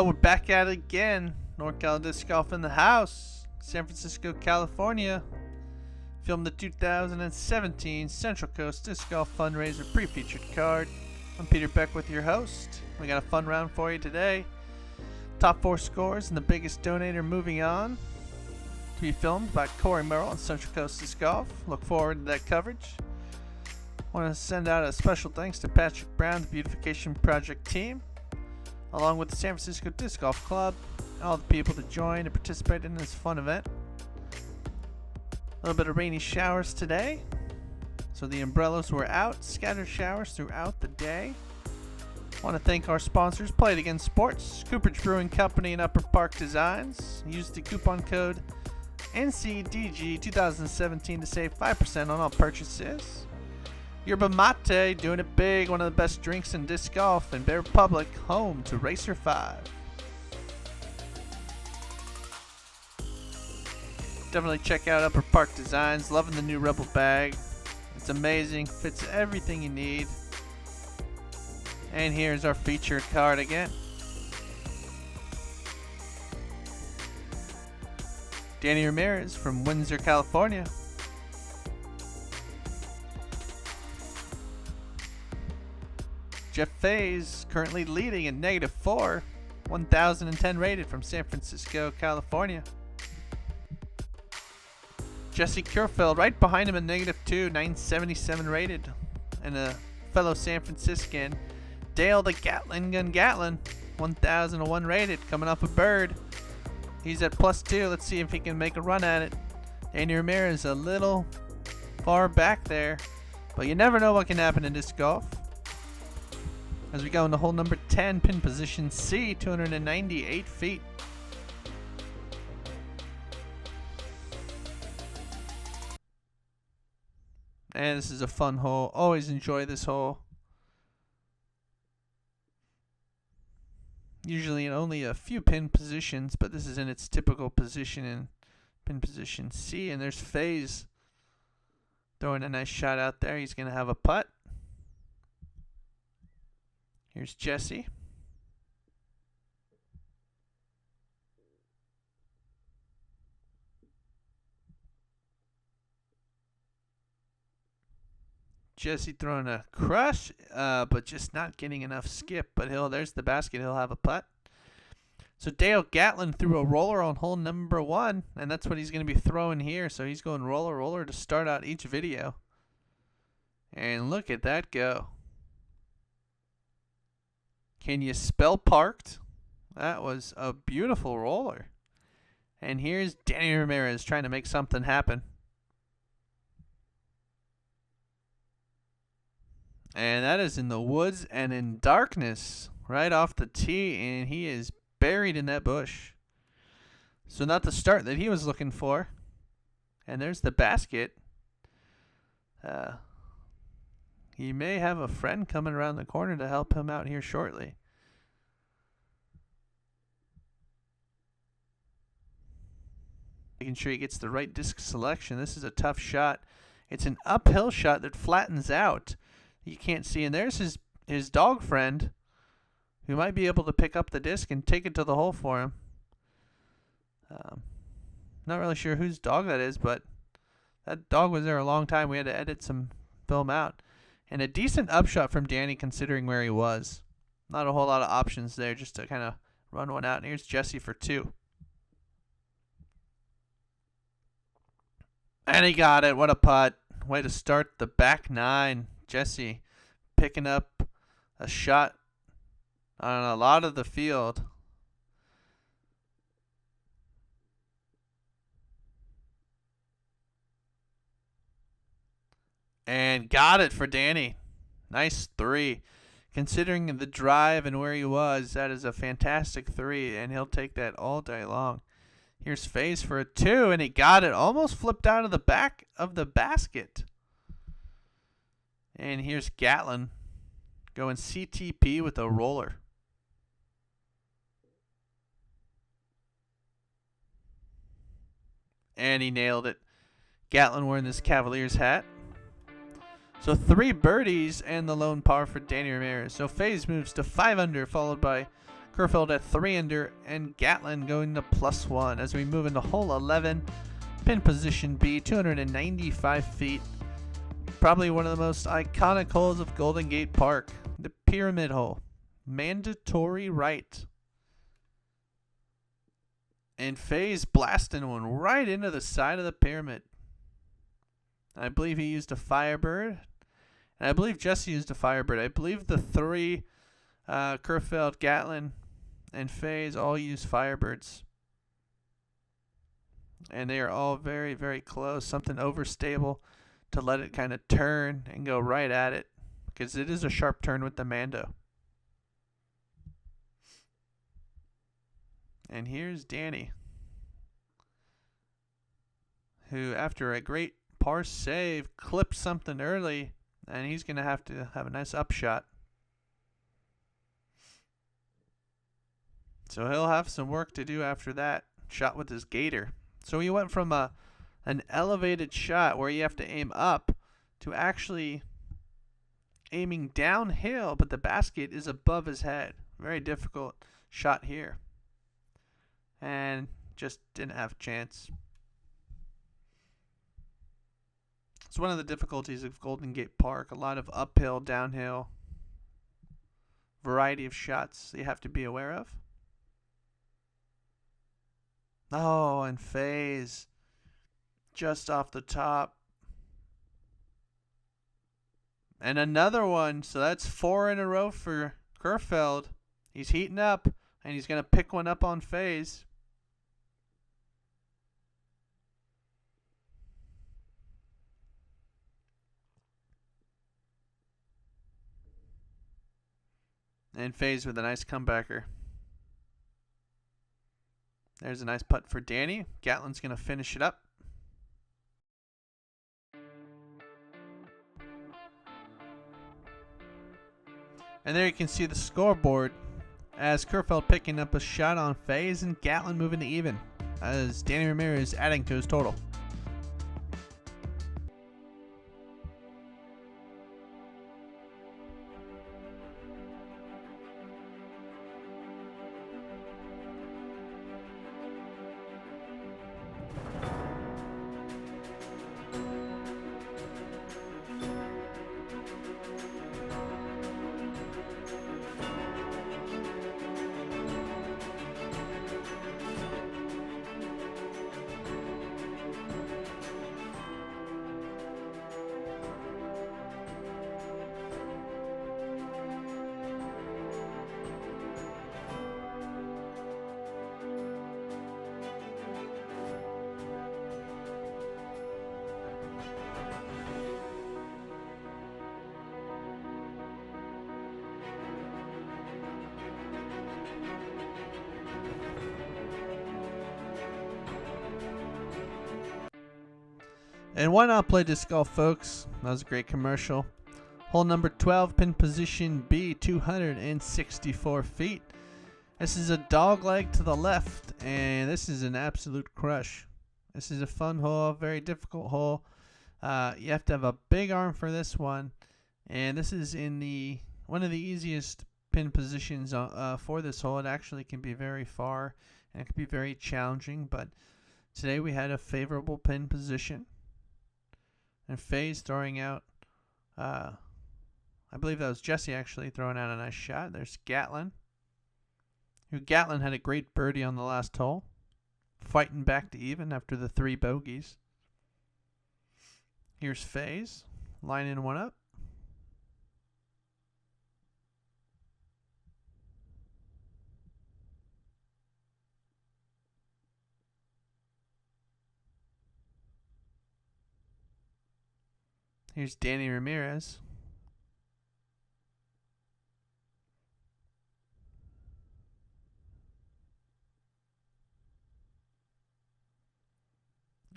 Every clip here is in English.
go. We're back at it again. NorCal Disc Golf in the house. San Francisco, California. Filmed the 2017 Central Coast Disc Golf Fundraiser pre-featured card. I'm Peter Beck with your host. We got a fun round for you today. Top 4 scores and the biggest donator moving on. To be filmed by Corey Merrill on Central Coast Disc Golf. Look forward to that coverage. Want to send out a special thanks to Patrick Brown, the Beautification Project team, along with the San Francisco Disc Golf Club, and all the people that joined and participated in this fun event. A little bit of rainy showers today, so the umbrellas were out, scattered showers throughout the day. Want to thank our sponsors, Play It Again Sports, Cooperage Brewing Company, and Upper Park Designs. Use the coupon code NCDG 2017 to save 5% on all purchases. Yerba Mate, doing it big, one of the best drinks in disc golf, and Bear Republic, home to Racer 5. Definitely check out Upper Park Designs. Loving the new Rebel bag. It's amazing. Fits everything you need. And here's our featured card again. Danny Ramirez from Windsor, California. Jeff Faes currently leading in -4. 1010 rated from San Francisco, California. Jesse Kerfeld right behind him at -2, 977 rated. And a fellow San Franciscan, Dale the Gatlin Gun Gatlin, 1001 rated, coming off a bird. He's at +2. Let's see if he can make a run at it. Danny Ramirez a little far back there, but you never know what can happen in disc golf. As we go into hole number 10, pin position C, 298 feet. And this is a fun hole. Always enjoy this hole. Usually in only a few pin positions, but this is in its typical position in pin position C. And there's Faes throwing a nice shot out there. He's going to have a putt. Here's Jesse. Jesse throwing a crush, but just not getting enough skip. But there's the basket. He'll have a putt. So Dale Gatlin threw a roller on hole number 1, and that's what he's going to be throwing here. So he's going roller, roller to start out each video. And look at that go. Can you spell parked? That was a beautiful roller. And here's Danny Ramirez trying to make something happen. And that is in the woods and in darkness right off the tee, and he is buried in that bush. So not the start that he was looking for. And there's the basket. He may have a friend coming around the corner to help him out here shortly. Making sure he gets the right disc selection. This is a tough shot. It's an uphill shot that flattens out. You can't see. And there's his dog friend who might be able to pick up the disc and take it to the hole for him. Not really sure whose dog that is, but that dog was there a long time. We had to edit some film out. And a decent upshot from Danny considering where he was. Not a whole lot of options there, just to kind of run one out. And here's Jesse for 2. And he got it. What a putt. Way to start the back 9. Jesse picking up a shot on a lot of the field. And got it for Danny. Nice 3. Considering the drive and where he was, that is a fantastic 3, and he'll take that all day long. Here's Faes for a 2, and he got it. Almost flipped out of the back of the basket. And here's Gatlin going CTP with a roller. And he nailed it. Gatlin wearing this Cavaliers hat. So 3 birdies and the lone par for Danny Ramirez. So Faes moves to 5 under, followed by Kerfeld at 3 under, and Gatlin going to +1 as we move into hole 11. Pin position B, 295 feet. Probably one of the most iconic holes of Golden Gate Park. The pyramid hole. Mandatory right. And Faes blasting one right into the side of the pyramid. I believe he used a Firebird. And I believe Jesse used a Firebird. I believe the three, Kerfeld, Gatlin, and Faes all use Firebirds. And they are all very, very close. Something overstable to let it kind of turn and go right at it. Because it is a sharp turn with the Mando. And here's Danny, who after a great par save clipped something early, and he's going to have a nice upshot. So he'll have some work to do after that shot with his gator. So he went from an elevated shot where you have to aim up to actually aiming downhill, but the basket is above his head. Very difficult shot here. And just didn't have a chance. It's one of the difficulties of Golden Gate Park. A lot of uphill, downhill, variety of shots you have to be aware of. Oh, and Faes just off the top. And another one. So that's 4 in a row for Kerfeld. He's heating up, and he's going to pick one up on Faes. And Faes with a nice comebacker. There's a nice putt for Danny. Gatlin's going to finish it up. And there you can see the scoreboard as Kerfeld picking up a shot on Faes and Gatlin moving to even as Danny Ramirez adding to his total. And why not play disc golf, folks? That was a great commercial. Hole number 12, pin position B, 264 feet. This is a dog leg to the left, and this is an absolute crush. This is a fun hole, very difficult hole. You have to have a big arm for this one, and this is in one of the easiest pin positions for this hole. It actually can be very far, and it can be very challenging, but today we had a favorable pin position. And Faes throwing out, I believe that was Jesse actually throwing out a nice shot. There's Gatlin. Gatlin had a great birdie on the last hole. Fighting back to even after the 3 bogeys. Here's Faes lining one up. Here's Danny Ramirez.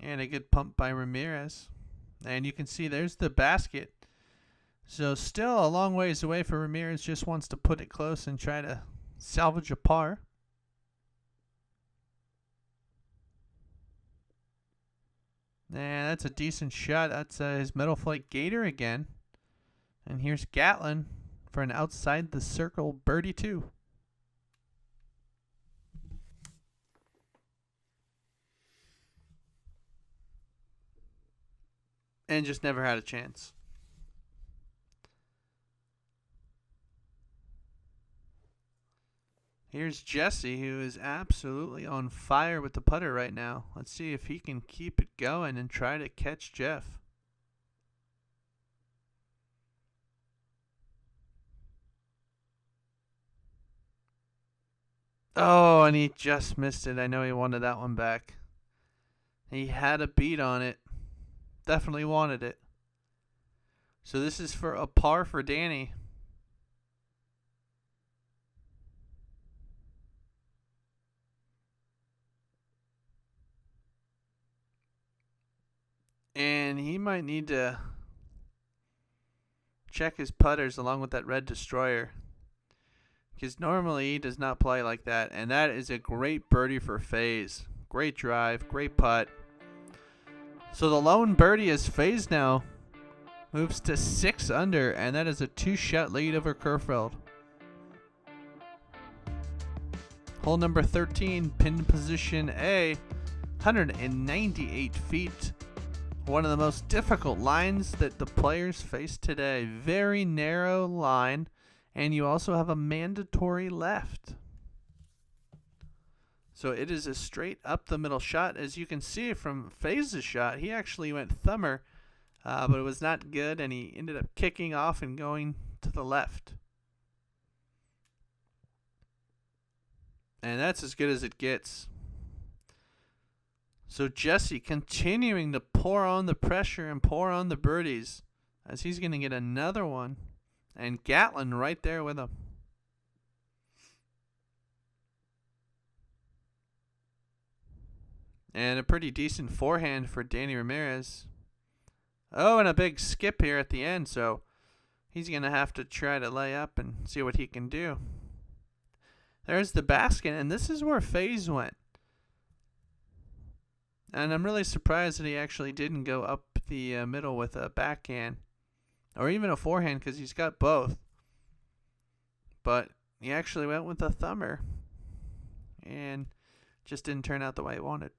And a good pump by Ramirez. And you can see there's the basket. So still a long ways away for Ramirez. Just wants to put it close and try to salvage a par. And that's a decent shot. That's his Metal Flight Gator again. And here's Gatlin for an outside the circle birdie 2. and just never had a chance. Here's Jesse, who is absolutely on fire with the putter right now. Let's see if he can keep it going and try to catch Jeff. Oh, and he just missed it. I know he wanted that one back. He had a beat on it. Definitely wanted it. So this is for a par for Danny. And he might need to check his putters along with that red destroyer, because normally he does not play like that. And that is a great birdie for Faes. Great drive, great putt. So the lone birdie is Faes now. Moves to 6 under, and that is a 2-shot lead over Kerfeld. Hole number 13, pin position A, 198 feet. One of the most difficult lines that the players face today. Very narrow line, and you also have a mandatory left. So it is a straight up the middle shot. As you can see from Faes' shot, he actually went thumber, but it was not good, and he ended up kicking off and going to the left. And that's as good as it gets. So Jesse continuing to pour on the pressure and pour on the birdies, as he's going to get another one. And Gatlin right there with him. And a pretty decent forehand for Danny Ramirez. Oh, and a big skip here at the end, so he's going to have to try to lay up and see what he can do. There's the basket, and this is where Faes went. And I'm really surprised that he actually didn't go up the middle with a backhand or even a forehand, because he's got both. But he actually went with a thumber and just didn't turn out the way he wanted.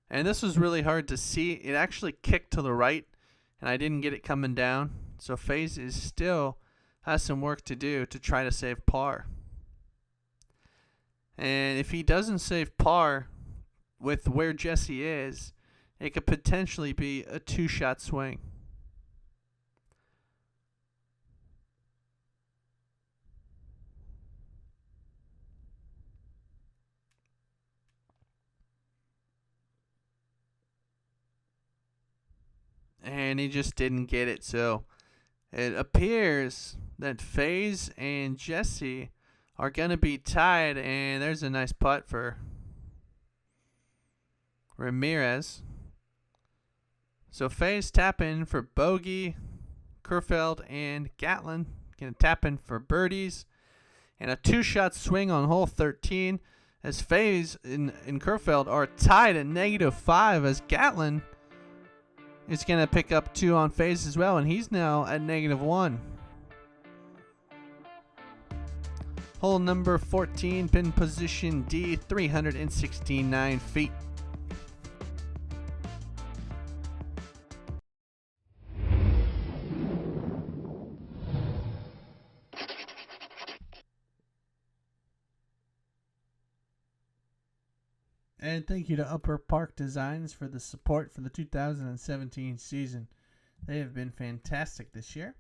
And this was really hard to see. It actually kicked to the right, and I didn't get it coming down. So Faes is still has some work to do to try to save par. And if he doesn't save par with where Jesse is, it could potentially be a 2-shot swing. And he just didn't get it. So it appears that Faes and Jesse are going to be tied. And there's a nice putt for Ramirez. So Faes tap in for bogey. Kerfeld and Gatlin going to tap in for birdies. And a 2-shot swing on hole 13. As Faes and Kerfeld are tied at -5, as Gatlin is going to pick up 2 on Faes as well, and he's now at -1. Hole number 14, pin position D, 369 feet. And thank you to Upper Park Designs for the support for the 2017 season. They have been fantastic this year.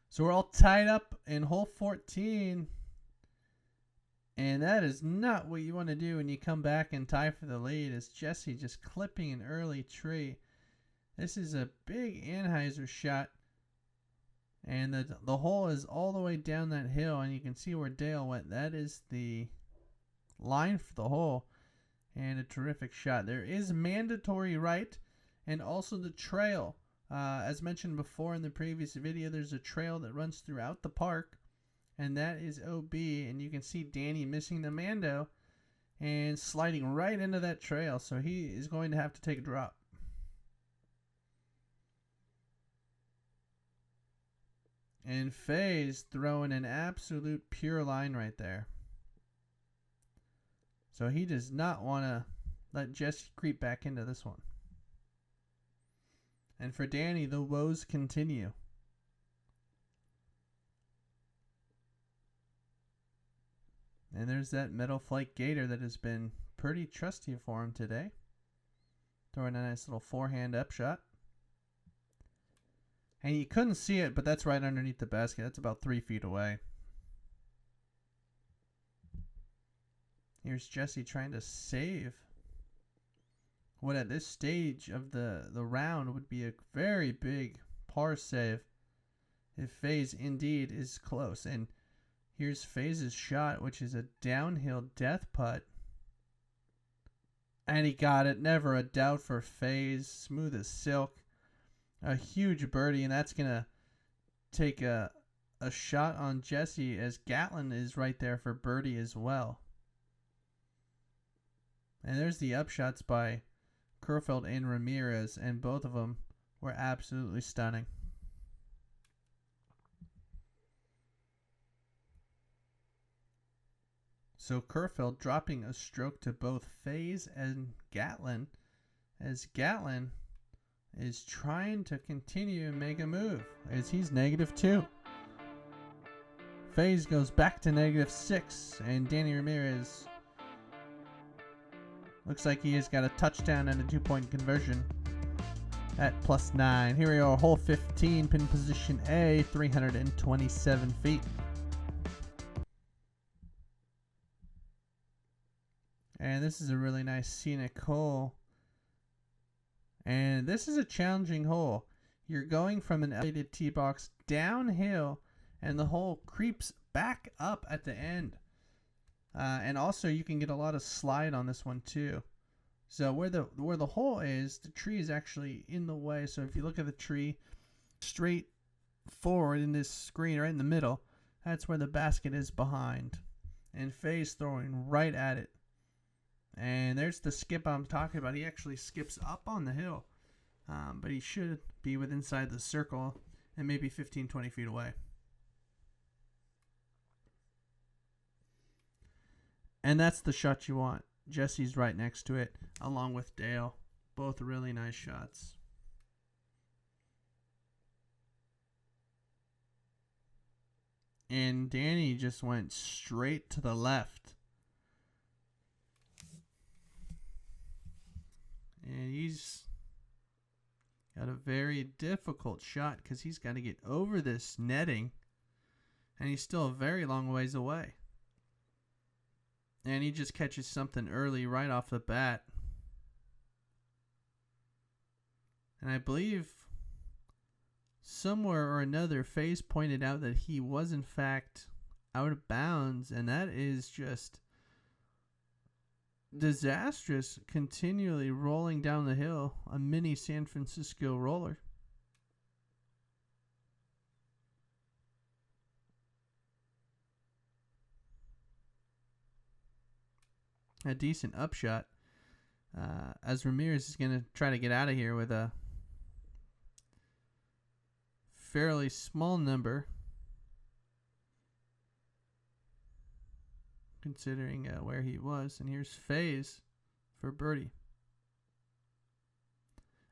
So we're all tied up in hole 14. And that is not what you want to do when you come back and tie for the lead. As Jesse just clipping an early tree. This is a big Anheuser shot. And the hole is all the way down that hill. And you can see where Dale went. That is the line for the hole, and a terrific shot. There is mandatory right, and also the trail. As mentioned before in the previous video, there's a trail that runs throughout the park, and that is OB, and you can see Danny missing the mando and sliding right into that trail, so he is going to have to take a drop. And Faes throwing an absolute pure line right there. So he does not want to let Jesse creep back into this one. And for Danny, the woes continue. And there's that Metal Flight Gator that has been pretty trusty for him today. Throwing a nice little forehand upshot. And you couldn't see it, but that's right underneath the basket. That's about 3 feet away. Here's Jesse trying to save what at this stage of the round would be a very big par save if Faes indeed is close. And here's Faes' shot, which is a downhill death putt. And he got it. Never a doubt for Faes. Smooth as silk. A huge birdie, and that's going to take a shot on Jesse as Gatlin is right there for birdie as well. And there's the upshots by Kerfeld and Ramirez, and both of them were absolutely stunning. So Kerfeld dropping a stroke to both Faes and Gatlin, as Gatlin is trying to continue and make a move, as he's -2. Faes goes back to -6, and Danny Ramirez looks like he has got a touchdown and a 2-point conversion at +9. Here we are, hole 15, pin position A, 327 feet. And this is a really nice scenic hole. And this is a challenging hole. You're going from an elevated tee box downhill, and the hole creeps back up at the end. And also you can get a lot of slide on this one too. So where the hole is, the tree is actually in the way. So if you look at the tree straight forward in this screen right in the middle, that's where the basket is behind. And Faes throwing right at it. And there's the skip I'm talking about. He actually skips up on the hill. But he should be within inside the circle and maybe 15, 20 feet away. And that's the shot you want. Jesse's right next to it, along with Dale. Both really nice shots. And Danny just went straight to the left. And he's got a very difficult shot because he's got to get over this netting. And he's still a very long ways away. And he just catches something early right off the bat. And I believe somewhere or another, Faes pointed out that he was in fact out of bounds. And that is just disastrous, continually rolling down the hill. A mini San Francisco roller. A decent upshot, as Ramirez is going to try to get out of here with a fairly small number, considering where he was. And here's Faes for birdie.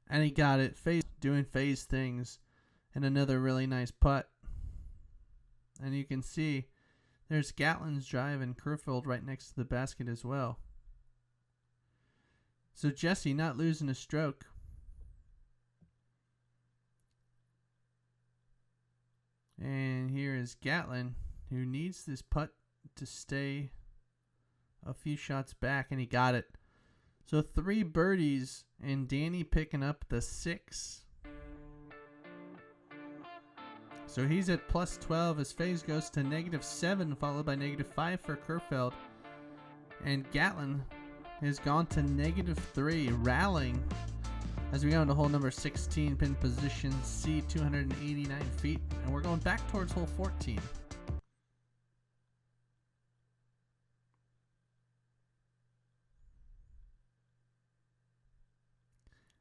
And he got it. Faes doing Faes things. And another really nice putt. And you can see there's Gatlin's drive and Kerfeld right next to the basket as well. So Jesse not losing a stroke. And here is Gatlin, who needs this putt to stay a few shots back, and he got it. So 3 birdies, and Danny picking up the 6. So he's at +12 as Faes goes to -7, followed by -5 for Kerfeld. And Gatlin has gone to -3, rallying as we go into hole number 16, pin position C, 289 feet. And we're going back towards hole 14.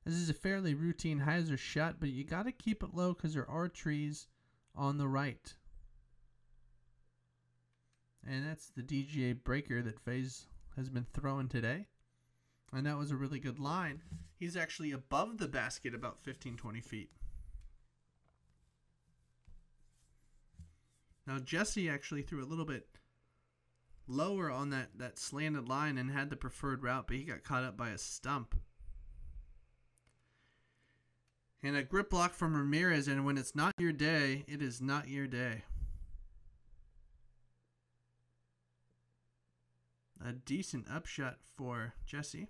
This is a fairly routine hyzer shot, but you got to keep it low because there are trees on the right. And that's the DGA breaker that Faes has been thrown today. And that was a really good line. He's actually above the basket about 15-20 feet. Now Jesse actually threw a little bit lower on that slanted line and had the preferred route, but he got caught up by a stump. And a grip block from Ramirez, and when it's not your day, it is not your day. A decent upshot for Jesse.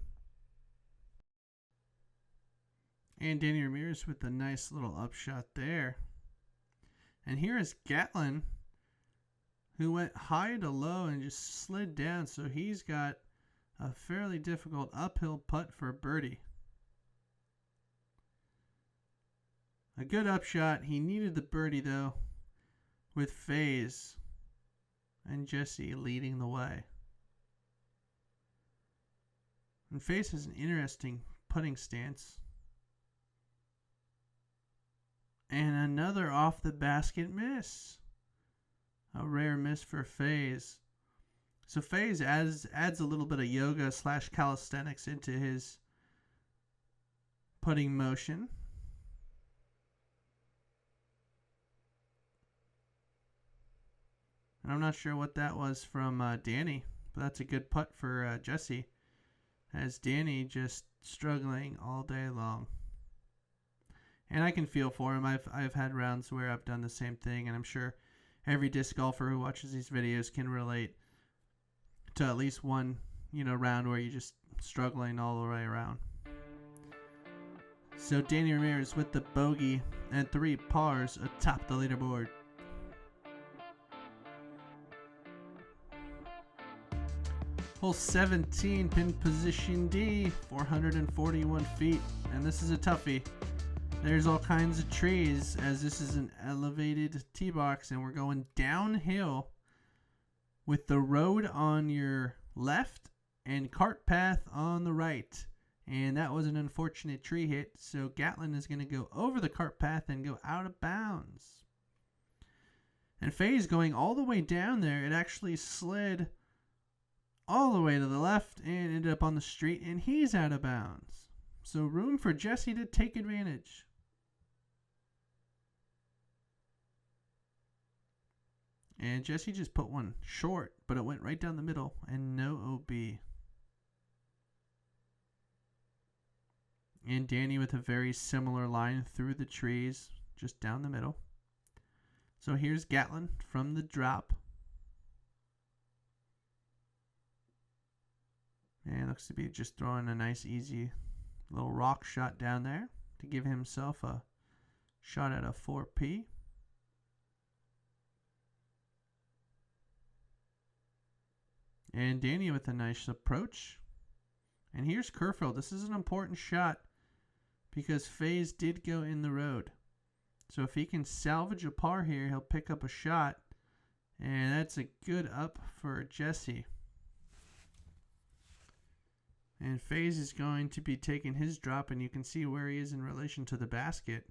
And Danny Ramirez with a nice little upshot there. And here is Gatlin, who went high to low and just slid down, so he's got a fairly difficult uphill putt for birdie. A good upshot. He needed the birdie though, with Faes and Jesse leading the way. And Faes has an interesting putting stance. And another off the basket miss. A rare miss for Faes. So Faes adds a little bit of yoga / calisthenics into his putting motion. And I'm not sure what that was from Danny, but that's a good putt for Jesse, as Danny just struggling all day long. And I can feel for him. I've had rounds where I've done the same thing, and I'm sure every disc golfer who watches these videos can relate to at least one, round where you're just struggling all the way around. So Danny Ramirez with the bogey and 3 pars atop the leaderboard. Hole 17, pin position D, 441 feet, and this is a toughie. There's all kinds of trees, as this is an elevated tee box, and we're going downhill with the road on your left and cart path on the right. And that was an unfortunate tree hit, so Gatlin is going to go over the cart path and go out of bounds. And Faes going all the way down there, it actually slid all the way to the left and ended up on the street, and he's out of bounds. So room for Jesse to take advantage. And Jesse just put one short, but it went right down the middle and no OB. And Danny with a very similar line through the trees, just down the middle. So here's Gatlin from the drop. And looks to be just throwing a nice, easy little rock shot down there to give himself a shot at a 4P. And Danny with a nice approach. And here's Kerfeld. This is an important shot because Faes did go in the road. So if he can salvage a par here, he'll pick up a shot. And that's a good up for Jesse. And Faes is going to be taking his drop, and you can see where he is in relation to the basket.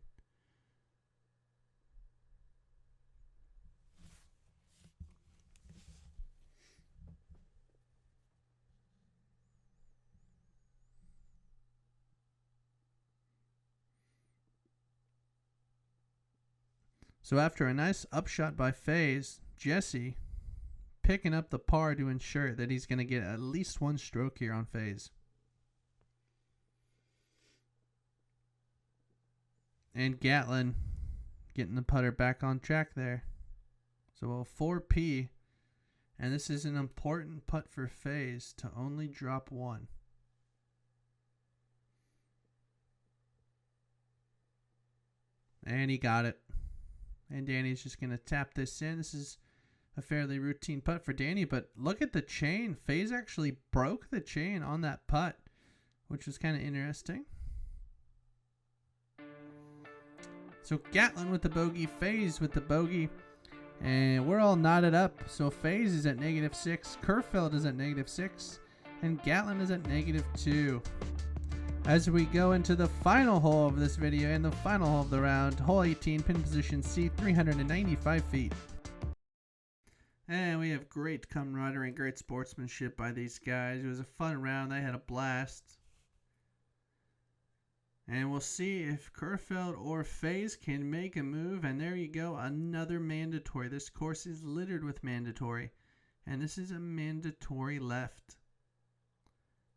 So after a nice upshot by Faes, Jesse picking up the par to ensure that he's going to get at least one stroke here on Faes. And Gatlin getting the putter back on track there. So a 4P. And this is an important putt for Faes to only drop one. And he got it. And Danny's just going to tap this in. This is a fairly routine putt for Danny. But look at the chain. Faes actually broke the chain on that putt, which was kind of interesting. So Gatlin with the bogey, Faes with the bogey, and we're all knotted up. So Faes is at -6, Kerfeld is at -6, and Gatlin is at -2. As we go into the final hole of this video and the final hole of the round, hole 18, pin position C, 395 feet. And we have great camaraderie and great sportsmanship by these guys. It was a fun round. They had a blast. And we'll see if Kerfeld or Faes can make a move. And there you go, another mandatory. This course is littered with mandatory. And this is a mandatory left.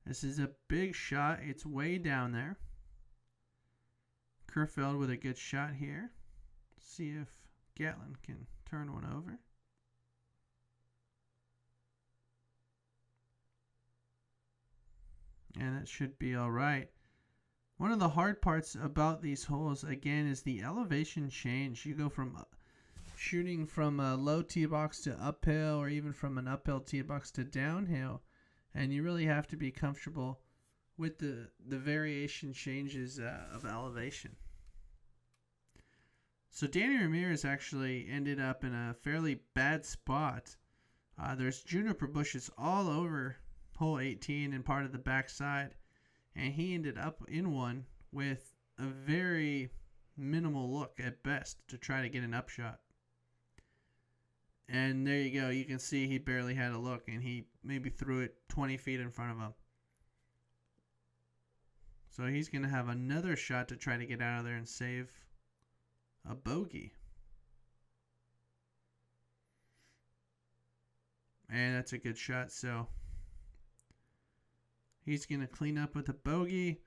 This is a big shot. It's way down there. Kerfeld with a good shot here. See if Gatlin can turn one over. And that should be all right. One of the hard parts about these holes, again, is the elevation change. You go from shooting from a low tee box to uphill, or even from an uphill tee box to downhill. And you really have to be comfortable with the variation changes of elevation. So Danny Ramirez actually ended up in a fairly bad spot. There's juniper bushes all over hole 18 and part of the backside. And he ended up in one with a very minimal look at best to try to get an upshot. And there you go. You can see he barely had a look, and he maybe threw it 20 feet in front of him. So he's going to have another shot to try to get out of there and save a bogey. And that's a good shot, so he's going to clean up with a bogey.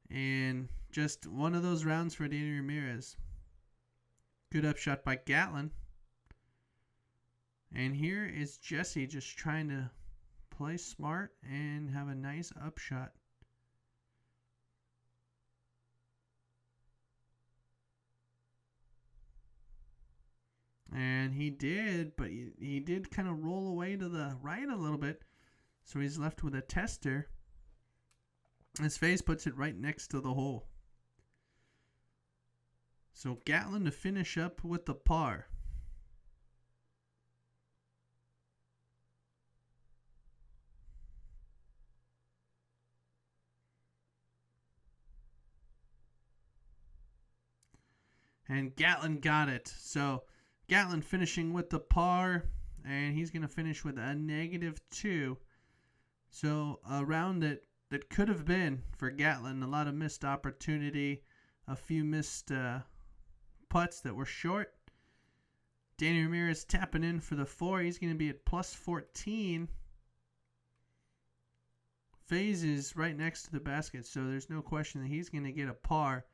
And just one of those rounds for Danny Ramirez. Good upshot by Gatlin. And here is Jesse just trying to play smart and have a nice upshot. And he did, but he did kind of roll away to the right a little bit. So he's left with a tester. His face puts it right next to the hole. So Gatlin to finish up with the par. And Gatlin got it. So Gatlin finishing with the par. And he's going to finish with a -2. So a round that could have been for Gatlin. A lot of missed opportunity. A few missed putts that were short. Danny Ramirez tapping in for the 4. He's going to be at +14. Faes is right next to the basket, so there's no question that he's going to get a par.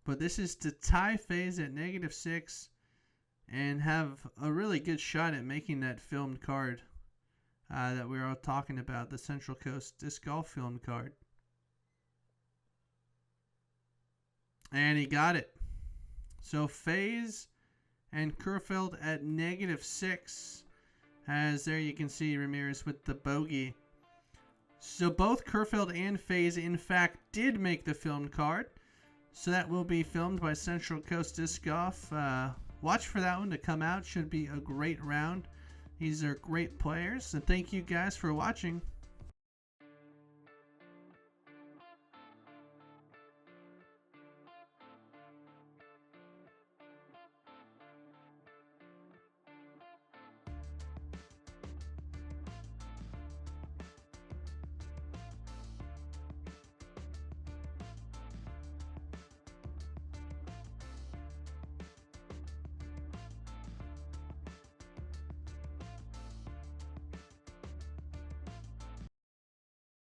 But this is to tie Faes at -6 and have a really good shot at making that filmed card that we were all talking about, the Central Coast Disc Golf filmed card. And he got it. So Faes and Kerfeld at -6. As there you can see Ramirez with the bogey. So both Kerfeld and Faes, in fact, did make the filmed card. So that will be filmed by Central Coast Disc Golf. Watch for that one to come out. Should be a great round. These are great players. And thank you guys for watching.